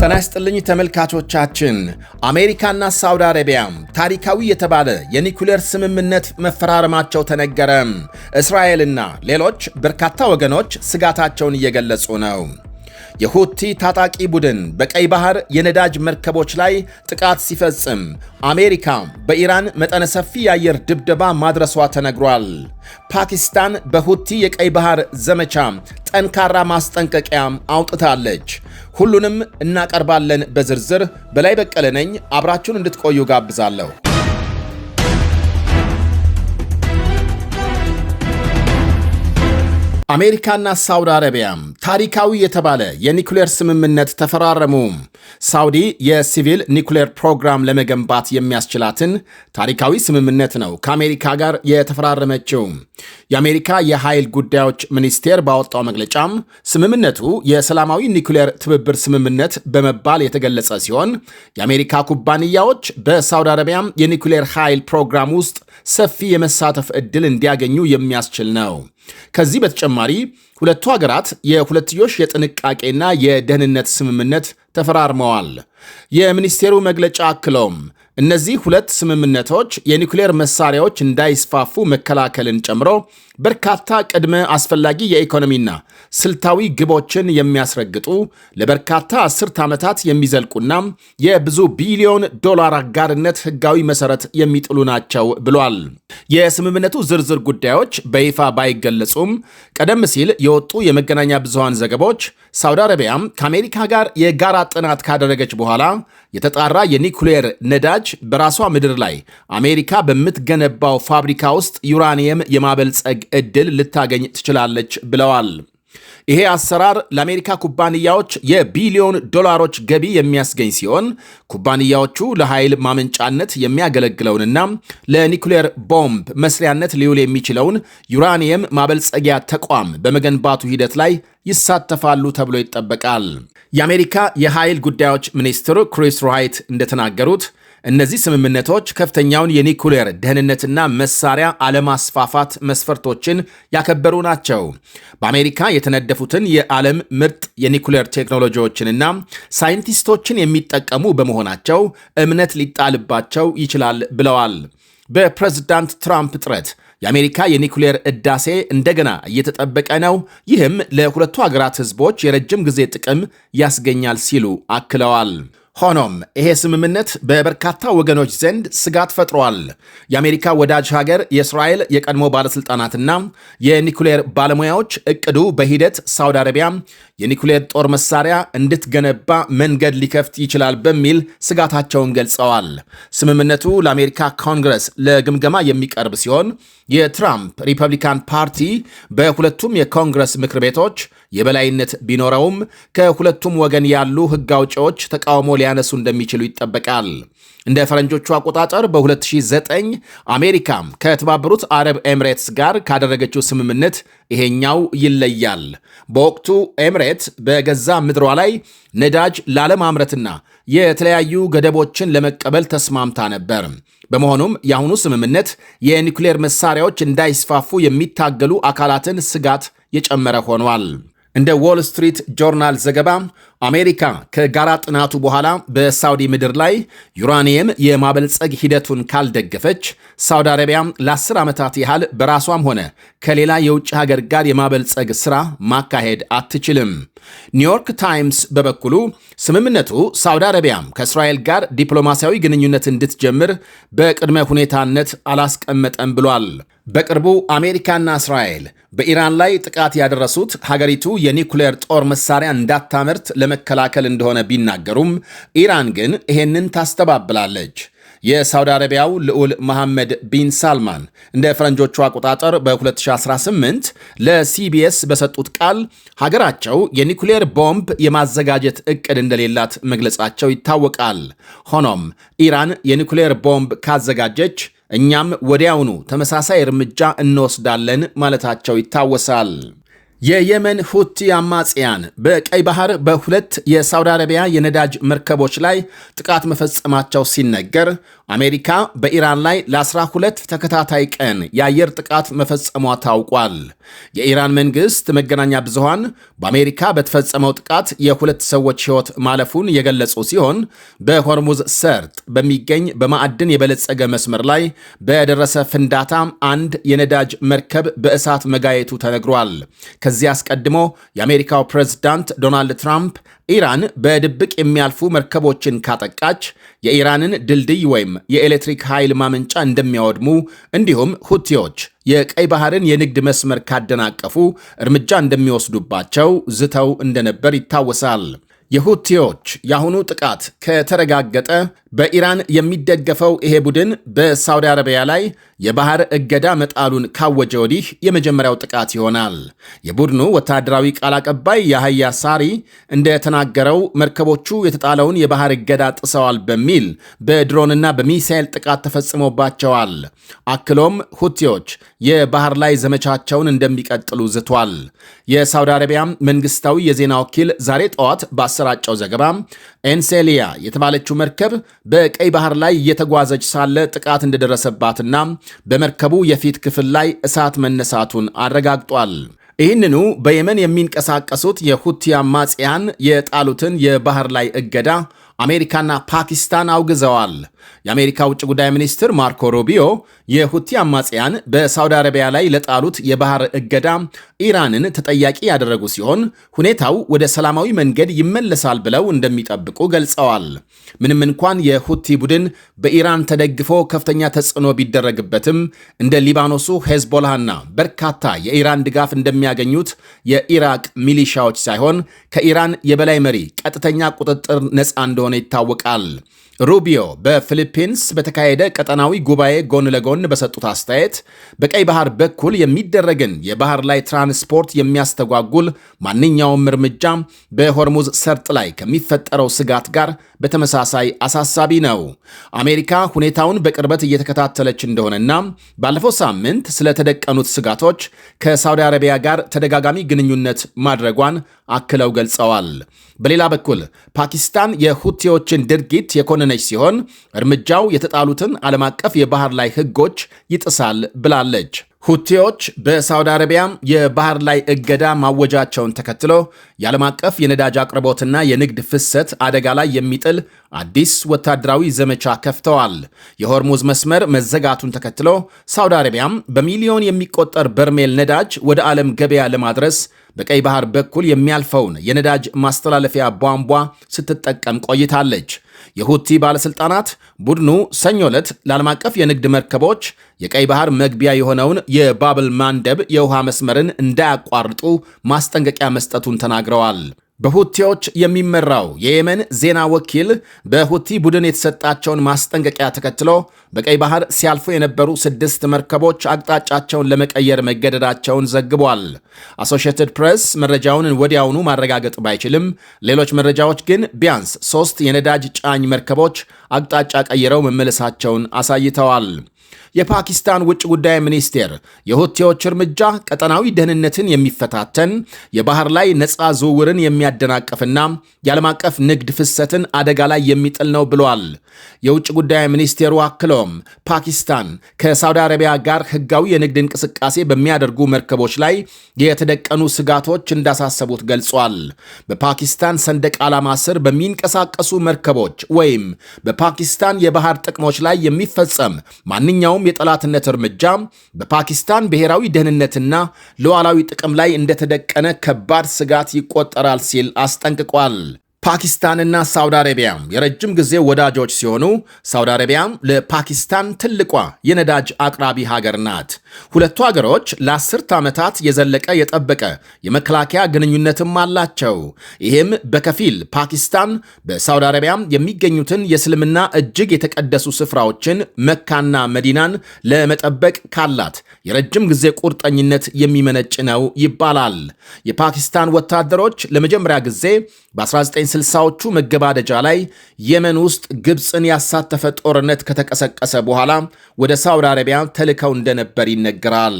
ጤና ይስጥልኝ ተመልካቾቻችን። አሜሪካና ሳውዲ አረቢያ ታሪካዊ የተባለ የኒኩሌር ስምምነት መፈራረማቸው ተነገረ። እስራኤልና ሌሎች በርካታ ወገኖች ስጋታቸውን እየገለጹ ነው። የሁቲ ታጣቂ ቡድን በቀይ ባህር የነዳጅ መርከቦች ላይ ጥቃት ሲፈጽም አሜሪካ በኢራን መጠነ ሰፊ የአየር ድብደባ ማድረሷ ተነግሯል። ፓኪስታን በሁቲ የቀይ ባህር ዘመቻ ጠንካራ ማስጠንቀቂያ አውጥታለች። ሁሉንም እናቀርባለን በዝርዝር። በላይ በቀለ ነኝ። አብራችሁን እንድትቆዩ ጋብዛለሁ። አሜሪካና ሳውዲ አረቢያ ታሪካዊ የተባለ የኒኩሌር ስምምነት ተፈራረሙ። ሳውዲ የሲቪል ኒኩሌር ፕሮግራም ለመገንባት የሚያስችላትን ታሪካዊ ስምምነት ነው ከአሜሪካ ጋር የተፈራረመችው። የአሜሪካ የኃይል ጉዳዮች ሚኒስቴር ባወጣው መግለጫም ስምምነቱ የሰላማዊ ኒኩሌር ትብብር ስምምነት በመባል የተገለጸ ሲሆን የአሜሪካ ኩባንያዎች በሳውዲ አረቢያ የኒኩሌር ኃይል ፕሮግራም ውስጥ ሰፊ የመሳተፍ ዕድል እንዲያገኙ የሚያስችል ነው። ከዚህ በተጨማሪ ሁለቱ ሀገራት የሁለትዮሽ የጥንቃቄና የደህንነት ስምምነት ተፈራርመዋል። የሚኒስቴሩ መግለጫ አክሎም እነዚህ ሁለት ስምምነቶች የኒኩሌር መሳሪያዎች እንዳይስፋፉ መከላከልን ጨምሮ በርካታ ቅድመ አስፈላጊ የኢኮኖሚና ስልታዊ ግቦችን የሚያስረግጡ ለበርካታ አስርት ዓመታት የሚዘልቁና የብዙ ቢሊዮን ዶላር አጋርነት ሕጋዊ መሠረት የሚጥሉ ናቸው ብሏል። የስምምነቱ ዝርዝር ጉዳዮች በይፋ ባይገለጹም ቀደም ሲል የወጡ የመገናኛ ብዙሃን ዘገቦች ሳውዲ አረቢያ ከአሜሪካ ጋር የጋራ ጥናት ካደረገች በኋላ የተጣራ የኒኩሌር ነዳጅ በራሷ ምድር ላይ አሜሪካ በምትገነባው ፋብሪካ ውስጥ ዩራኒየም የማበልጸግ ዕድል ልታገኝ ትችላለች ብለዋል። ይሄ አሰራር ለአሜሪካ ኩባንያዎች የቢሊዮን ዶላሮች ገቢ የሚያስገኝ ሲሆን ኩባንያዎቹ ለኃይል ማመንጫነት የሚያገለግለውንና ለኒኩሌር ቦምብ መስሪያነት ሊውል የሚችለውን ዩራኒየም ማበልጸጊያ ተቋም በመገንባቱ ሂደት ላይ ይሳተፋሉ ተብሎ ይጠበቃል። የአሜሪካ የኃይል ጉዳዮች ሚኒስትር ክሪስ ራይት እንደተናገሩት እነዚህ ስምምነቶች ከፍተኛውን የኒኩሌር ደህንነትና መሳሪያ አለማስፋፋት መስፈርቶችን ያከበሩ ናቸው። በአሜሪካ የተነደፉትን የዓለም ምርጥ የኒኩሌር ቴክኖሎጂዎችንና ሳይንቲስቶችን የሚጠቀሙ በመሆናቸው እምነት ሊጣልባቸው ይችላል ብለዋል። በፕሬዝዳንት ትራምፕ ጥረት የአሜሪካ የኒኩሌር ዕዳሴ እንደገና እየተጠበቀ ነው። ይህም ለሁለቱ ሀገራት ሕዝቦች የረጅም ጊዜ ጥቅም ያስገኛል ሲሉ አክለዋል። ሆኖም ይሄ ስምምነት በበርካታ ወገኖች ዘንድ ስጋት ፈጥሯል። የአሜሪካ ወዳጅ ሀገር የእስራኤል የቀድሞ ባለሥልጣናትና የኒኩሌር ባለሙያዎች እቅዱ በሂደት ሳውዲ አረቢያ የኒኩሌር ጦር መሳሪያ እንድትገነባ መንገድ ሊከፍት ይችላል በሚል ስጋታቸውን ገልጸዋል። ስምምነቱ ለአሜሪካ ኮንግረስ ለግምገማ የሚቀርብ ሲሆን የትራምፕ ሪፐብሊካን ፓርቲ በሁለቱም የኮንግረስ ምክር ቤቶች የበላይነት ቢኖረውም ከሁለቱም ወገን ያሉ ሕግ አውጪዎች ተቃውሞ ሊያነሱ እንደሚችሉ ይጠበቃል። እንደ ፈረንጆቹ አቆጣጠር በ2009 አሜሪካ ከተባበሩት አረብ ኤምሬትስ ጋር ካደረገችው ስምምነት ይሄኛው ይለያል። በወቅቱ ኤምሬት በገዛ ምድሯ ላይ ነዳጅ ላለማምረትና የተለያዩ ገደቦችን ለመቀበል ተስማምታ ነበር። በመሆኑም የአሁኑ ስምምነት የኒኩሌር መሳሪያዎች እንዳይስፋፉ የሚታገሉ አካላትን ስጋት የጨመረ ሆኗል። እንደ ዎል ስትሪት ጆርናል ዘገባ አሜሪካ ከጋራ ጥናቱ በኋላ በሳውዲ ምድር ላይ ዩራኒየም የማበልጸግ ሂደቱን ካልደገፈች ሳውዲ አረቢያ ለ10 ዓመታት ያህል በራሷም ሆነ ከሌላ የውጭ ሀገር ጋር የማበልጸግ ሥራ ማካሄድ አትችልም። ኒውዮርክ ታይምስ በበኩሉ ስምምነቱ ሳውዲ አረቢያ ከእስራኤል ጋር ዲፕሎማሲያዊ ግንኙነት እንድትጀምር በቅድመ ሁኔታነት አላስቀመጠም ብሏል። በቅርቡ አሜሪካና እስራኤል በኢራን ላይ ጥቃት ያደረሱት ሀገሪቱ የኒኩሌር ጦር መሳሪያ እንዳታመርት ለመከላከል እንደሆነ ቢናገሩም ኢራን ግን ይሄንን ታስተባብላለች። የሳውዲ አረቢያው ልዑል መሐመድ ቢን ሳልማን እንደ ፈረንጆቹ አቆጣጠር በ2018 ለሲቢኤስ በሰጡት ቃል ሀገራቸው የኒኩሌር ቦምብ የማዘጋጀት ዕቅድ እንደሌላት መግለጻቸው ይታወቃል። ሆኖም ኢራን የኒኩሌር ቦምብ ካዘጋጀች እኛም ወዲያውኑ ተመሳሳይ እርምጃ እንወስዳለን ማለታቸው ይታወሳል። የየመን ሁቲ አማጽያን በቀይ ባህር በሁለት የሳውዲ አረቢያ የነዳጅ መርከቦች ላይ ጥቃት መፈጸማቸው ሲነገር አሜሪካ በኢራን ላይ ለ12 ተከታታይ ቀን የአየር ጥቃት መፈጸሟ ታውቋል። የኢራን መንግሥት መገናኛ ብዙሃን በአሜሪካ በተፈጸመው ጥቃት የሁለት ሰዎች ሕይወት ማለፉን የገለጹ ሲሆን በሆርሙዝ ሰርጥ በሚገኝ በማዕድን የበለጸገ መስመር ላይ በደረሰ ፍንዳታ አንድ የነዳጅ መርከብ በእሳት መጋየቱ ተነግሯል። ከዚህ አስቀድሞ የአሜሪካው ፕሬዝዳንት ዶናልድ ትራምፕ ኢራን በድብቅ የሚያልፉ መርከቦችን ካጠቃች የኢራንን ድልድይ ወይም የኤሌክትሪክ ኃይል ማመንጫ እንደሚያወድሙ እንዲሁም ሁቲዎች የቀይ ባህርን የንግድ መስመር ካደናቀፉ እርምጃ እንደሚወስዱባቸው ዝተው እንደነበር ይታወሳል። የሁቲዎች የአሁኑ ጥቃት ከተረጋገጠ በኢራን የሚደገፈው ይሄ ቡድን በሳውዲ አረቢያ ላይ የባህር እገዳ መጣሉን ካወጀ ወዲህ የመጀመሪያው ጥቃት ይሆናል። የቡድኑ ወታደራዊ ቃል አቀባይ ያህያ ሳሪ እንደተናገረው መርከቦቹ የተጣለውን የባህር እገዳ ጥሰዋል በሚል በድሮንና በሚሳኤል ጥቃት ተፈጽሞባቸዋል። አክሎም ሁቲዎች የባህር ላይ ዘመቻቸውን እንደሚቀጥሉ ዝቷል። የሳውዲ አረቢያ መንግስታዊ የዜና ወኪል ዛሬ ጠዋት ባሰራጨው ዘገባ ኤንሴሊያ የተባለችው መርከብ በቀይ ባህር ላይ እየተጓዘች ሳለ ጥቃት እንደደረሰባትና በመርከቡ የፊት ክፍል ላይ እሳት መነሳቱን አረጋግጧል። ይህንኑ በየመን የሚንቀሳቀሱት የሁቲ አማጽያን የጣሉትን የባህር ላይ እገዳ አሜሪካና ፓኪስታን አውግዘዋል። የአሜሪካ ውጭ ጉዳይ ሚኒስትር ማርኮ ሩቢዮ የሁቲ አማጽያን በሳውዲ አረቢያ ላይ ለጣሉት የባህር እገዳ ኢራንን ተጠያቂ ያደረጉ ሲሆን ሁኔታው ወደ ሰላማዊ መንገድ ይመለሳል ብለው እንደሚጠብቁ ገልጸዋል። ምንም እንኳን የሁቲ ቡድን በኢራን ተደግፎ ከፍተኛ ተጽዕኖ ቢደረግበትም እንደ ሊባኖሱ ሄዝቦላህና በርካታ የኢራን ድጋፍ እንደሚያገኙት የኢራቅ ሚሊሻዎች ሳይሆን ከኢራን የበላይ መሪ ቀጥተኛ ቁጥጥር ነፃ እንደሆነ ይታወቃል። ሩቢዮ በፊሊፒንስ በተካሄደ ቀጠናዊ ጉባኤ ጎን ለጎን በሰጡት አስተያየት በቀይ ባህር በኩል የሚደረግን የባህር ላይ ትራንስፖርት የሚያስተጓጉል ማንኛውም እርምጃ በሆርሙዝ ሰርጥ ላይ ከሚፈጠረው ስጋት ጋር በተመሳሳይ አሳሳቢ ነው። አሜሪካ ሁኔታውን በቅርበት እየተከታተለች እንደሆነና ባለፈው ሳምንት ስለተደቀኑት ስጋቶች ከሳውዲ አረቢያ ጋር ተደጋጋሚ ግንኙነት ማድረጓን አክለው ገልጸዋል። በሌላ በኩል ፓኪስታን የሁቲዎችን ድርጊት የኮነነች ሲሆን እርምጃው የተጣሉትን ዓለም አቀፍ የባህር ላይ ሕጎች ይጥሳል ብላለች። ሁቲዎች በሳውዲ አረቢያ የባህር ላይ እገዳ ማወጃቸውን ተከትሎ የዓለም አቀፍ የነዳጅ አቅርቦትና የንግድ ፍሰት አደጋ ላይ የሚጥል አዲስ ወታደራዊ ዘመቻ ከፍተዋል። የሆርሙዝ መስመር መዘጋቱን ተከትሎ ሳውዲ አረቢያም በሚሊዮን የሚቆጠር በርሜል ነዳጅ ወደ ዓለም ገበያ ለማድረስ በቀይ ባህር በኩል የሚያልፈውን የነዳጅ ማስተላለፊያ ቧንቧ ስትጠቀም ቆይታለች። የሁቲ ባለሥልጣናት ቡድኑ ሰኞ ዕለት ለዓለም አቀፍ የንግድ መርከቦች የቀይ ባህር መግቢያ የሆነውን የባብል ማንደብ የውሃ መስመርን እንዳያቋርጡ ማስጠንቀቂያ መስጠቱን ተናግረዋል። በሁቲዎች የሚመራው የየመን ዜና ወኪል በሁቲ ቡድን የተሰጣቸውን ማስጠንቀቂያ ተከትሎ በቀይ ባህር ሲያልፉ የነበሩ 6 መርከቦች አቅጣጫቸውን ለመቀየር መገደዳቸውን ዘግቧል። አሶሺየትድ ፕሬስ መረጃውን ወዲያውኑ ማረጋገጥ ባይችልም ሌሎች መረጃዎች ግን ቢያንስ 3 የነዳጅ ጫኝ መርከቦች አቅጣጫ ቀይረው መመለሳቸውን አሳይተዋል። የፓኪስታን ውጭ ጉዳይ ሚኒስቴር የሁቲዎች እርምጃ ቀጠናዊ ደህንነትን የሚፈታተን የባህር ላይ ነፃ ዝውውርን የሚያደናቅፍና የዓለም አቀፍ ንግድ ፍሰትን አደጋ ላይ የሚጥል ነው ብሏል። የውጭ ጉዳይ ሚኒስቴሩ አክሎም ፓኪስታን ከሳውዲ አረቢያ ጋር ሕጋዊ የንግድ እንቅስቃሴ በሚያደርጉ መርከቦች ላይ የተደቀኑ ስጋቶች እንዳሳሰቡት ገልጿል። በፓኪስታን ሰንደቅ ዓላማ ስር በሚንቀሳቀሱ መርከቦች ወይም በፓኪስታን የባህር ጥቅሞች ላይ የሚፈጸም ማንኛውም የጠላትነት እርምጃ በፓኪስታን ብሔራዊ ደህንነትና ሉዓላዊ ጥቅም ላይ እንደተደቀነ ከባድ ስጋት ይቆጠራል ሲል አስጠንቅቋል። ፓኪስታንና ሳውዲ አረቢያ የረጅም ጊዜ ወዳጆች ሲሆኑ ሳውዲ አረቢያ ለፓኪስታን ትልቋ የነዳጅ አቅራቢ ሀገር ናት። ሁለቱ ሀገሮች ለ10 ዓመታት የዘለቀ የጠበቀ የመከላከያ ግንኙነትም አላቸው። ይህም በከፊል ፓኪስታን በሳውዲ አረቢያ የሚገኙትን የእስልምና እጅግ የተቀደሱ ስፍራዎችን መካና መዲናን ለመጠበቅ ካላት የረጅም ጊዜ ቁርጠኝነት የሚመነጭ ነው ይባላል። የፓኪስታን ወታደሮች ለመጀመሪያ ጊዜ በ1960ዎቹ መገባደጃ ላይ የመን ውስጥ ግብፅን ያሳተፈ ጦርነት ከተቀሰቀሰ በኋላ ወደ ሳውዲ አረቢያ ተልከው እንደነበር ይነገራል።